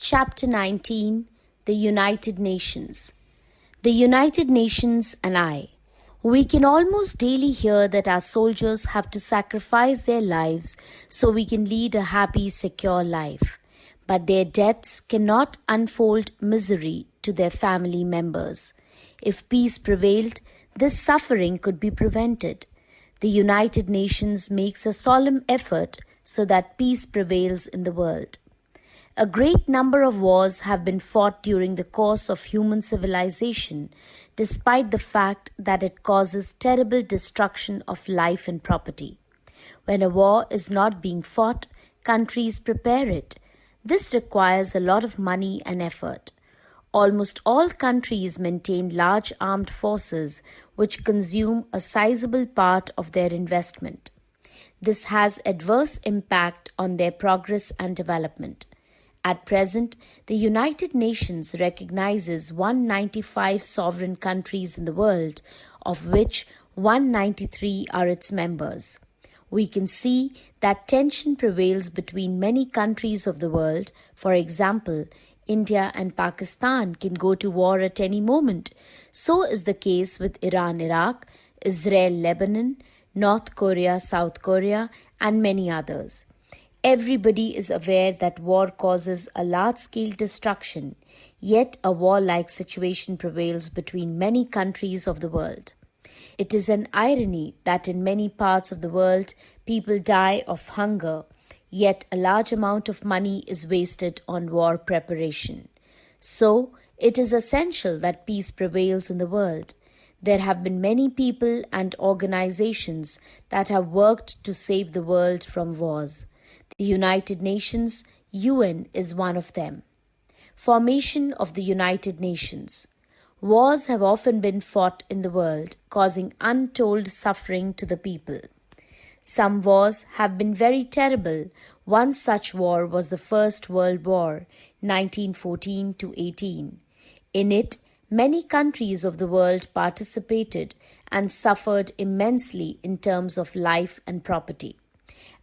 Chapter 19: The United Nations. The United Nations and I. We can almost daily hear that our soldiers have to sacrifice their lives so we can lead a happy, secure life. But their deaths cannot unfold misery to their family members. If peace prevailed, this suffering could be prevented. The United Nations makes a solemn effort so that peace prevails in the world. A great number of wars have been fought during the course of human civilization, despite the fact that it causes terrible destruction of life and property. When a war is not being fought, countries prepare it. This requires a lot of money and effort. Almost all countries maintain large armed forces which consume a sizable part of their investment. This has adverse impact on their progress and development. At present, the United Nations recognizes 195 sovereign countries in the world, of which 193 are its members. We can see that tension prevails between many countries of the world. For example, India and Pakistan can go to war at any moment. So is the case with Iran, Iraq, Israel, Lebanon, North Korea, South Korea, and many others. Everybody is aware that war causes a large-scale destruction, yet a war-like situation prevails between many countries of the world. It is an irony that in many parts of the world people die of hunger, yet a large amount of money is wasted on war preparation. So, it is essential that peace prevails in the world. There have been many people and organizations that have worked to save the world from wars. The United Nations, UN, is one of them. Formation of the United Nations. Wars have often been fought in the world, causing untold suffering to the people. Some wars have been very terrible. One such war was the First World War, 1914-18. In it, many countries of the world participated and suffered immensely in terms of life and property.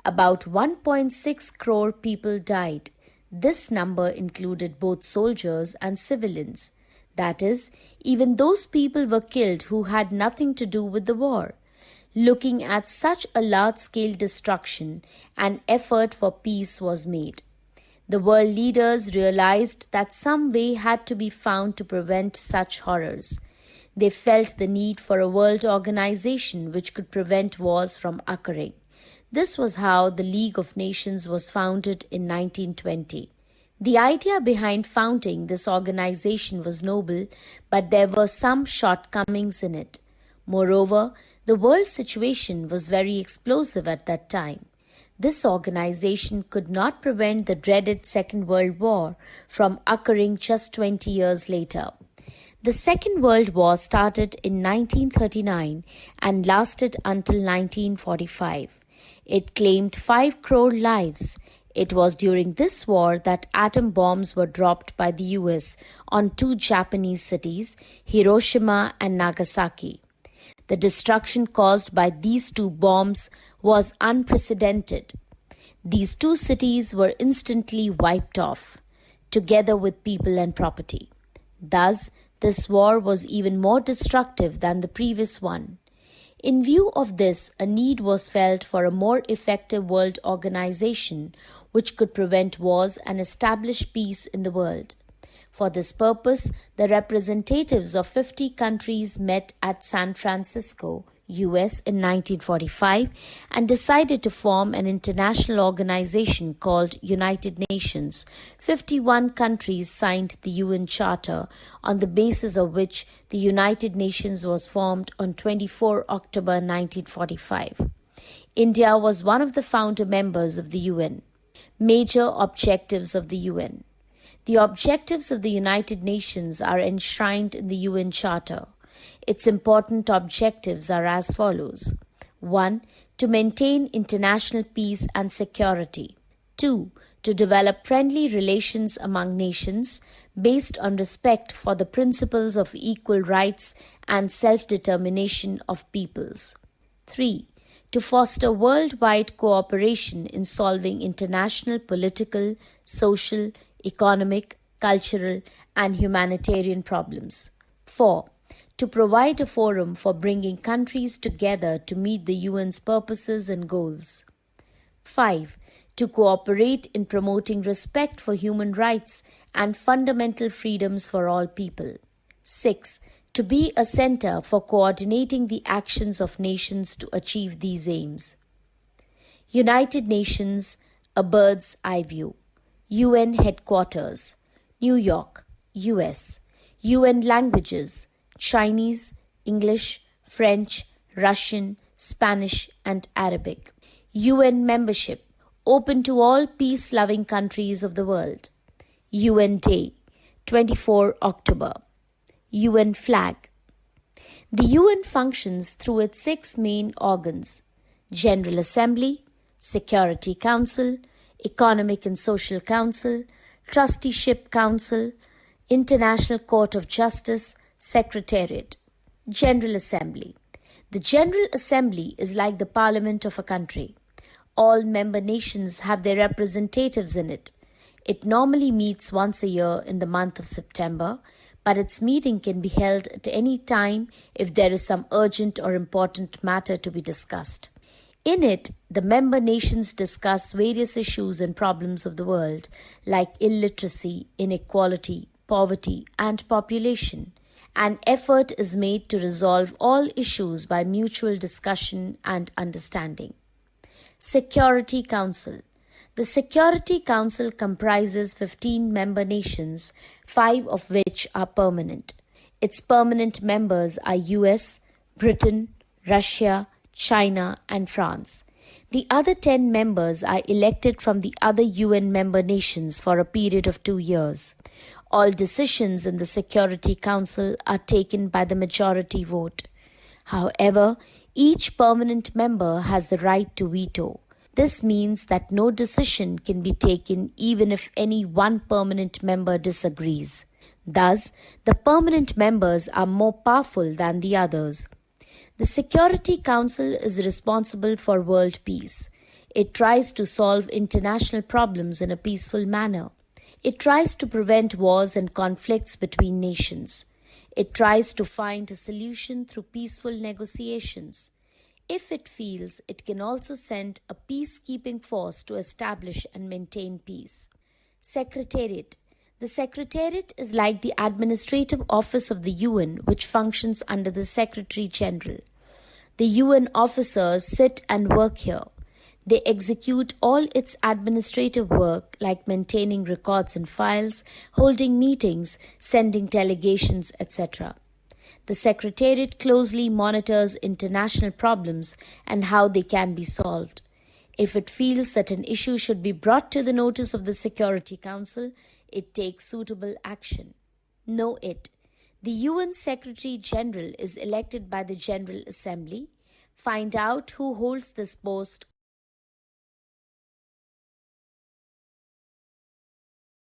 About 1.6 crore people died. This number included both soldiers and civilians. That is, even those people were killed who had nothing to do with the war. Looking at such a large-scale destruction, an effort for peace was made. The world leaders realized that some way had to be found to prevent such horrors. They felt the need for a world organization which could prevent wars from occurring. This was how the League of Nations was founded in 1920. The idea behind founding this organization was noble, but there were some shortcomings in it. Moreover, the world situation was very explosive at that time. This organization could not prevent the dreaded Second World War from occurring just 20 years later. The Second World War started in 1939 and lasted until 1945. It claimed 5 crore lives. It was during this war that atom bombs were dropped by the US on 2 Japanese cities, Hiroshima and Nagasaki. The destruction caused by these 2 bombs was unprecedented. These 2 cities were instantly wiped off, together with people and property. Thus, this war was even more destructive than the previous one. In view of this, a need was felt for a more effective world organization which could prevent wars and establish peace in the world. For this purpose, the representatives of 50 countries met at San Francisco, US in 1945 and decided to form an international organization called United Nations. 51 countries signed the UN Charter, on the basis of which the United Nations was formed on 24 October 1945. India was one of the founder members of the UN. Major objectives of the UN. The objectives of the United Nations are enshrined in the UN Charter. Its important objectives are as follows. 1. To maintain international peace and security. 2. To develop friendly relations among nations based on respect for the principles of equal rights and self-determination of peoples. 3. To foster worldwide cooperation in solving international political, social, economic, cultural, and humanitarian problems. 4. To provide a forum for bringing countries together to meet the UN's purposes and goals. 5. To cooperate in promoting respect for human rights and fundamental freedoms for all people. 6. To be a center for coordinating the actions of nations to achieve these aims. United Nations, A Bird's Eye View. UN Headquarters, New York, US. UN Languages, Chinese, English, French, Russian, Spanish, and Arabic. UN Membership, open to all peace-loving countries of the world. UN Day, 24 October. UN Flag. The UN functions through its 6 main organs: General Assembly, Security Council, Economic and Social Council, Trusteeship Council, International Court of Justice, Secretariat. General Assembly. The General Assembly is like the parliament of a country. All member nations have their representatives in it. It normally meets once a year in the month of September, but its meeting can be held at any time if there is some urgent or important matter to be discussed. In it, the member nations discuss various issues and problems of the world, like illiteracy, inequality, poverty, and population. An effort is made to resolve all issues by mutual discussion and understanding. Security Council. The Security Council comprises 15 member nations, 5 of which are permanent. Its permanent members are US, Britain, Russia, China, and France. The other 10 members are elected from the other UN member nations for a period of 2 years. All decisions in the Security Council are taken by the majority vote. However, each permanent member has the right to veto. This means that no decision can be taken even if any one permanent member disagrees. Thus, the permanent members are more powerful than the others. The Security Council is responsible for world peace. It tries to solve international problems in a peaceful manner. It tries to prevent wars and conflicts between nations. It tries to find a solution through peaceful negotiations. If it feels, it can also send a peacekeeping force to establish and maintain peace. Secretariat. The Secretariat is like the administrative office of the UN, which functions under the Secretary General. The UN officers sit and work here. They execute all its administrative work, like maintaining records and files, holding meetings, sending delegations, etc. The Secretariat closely monitors international problems and how they can be solved. If it feels that an issue should be brought to the notice of the Security Council, it takes suitable action. Know it. The UN Secretary General is elected by the General Assembly. Find out who holds this post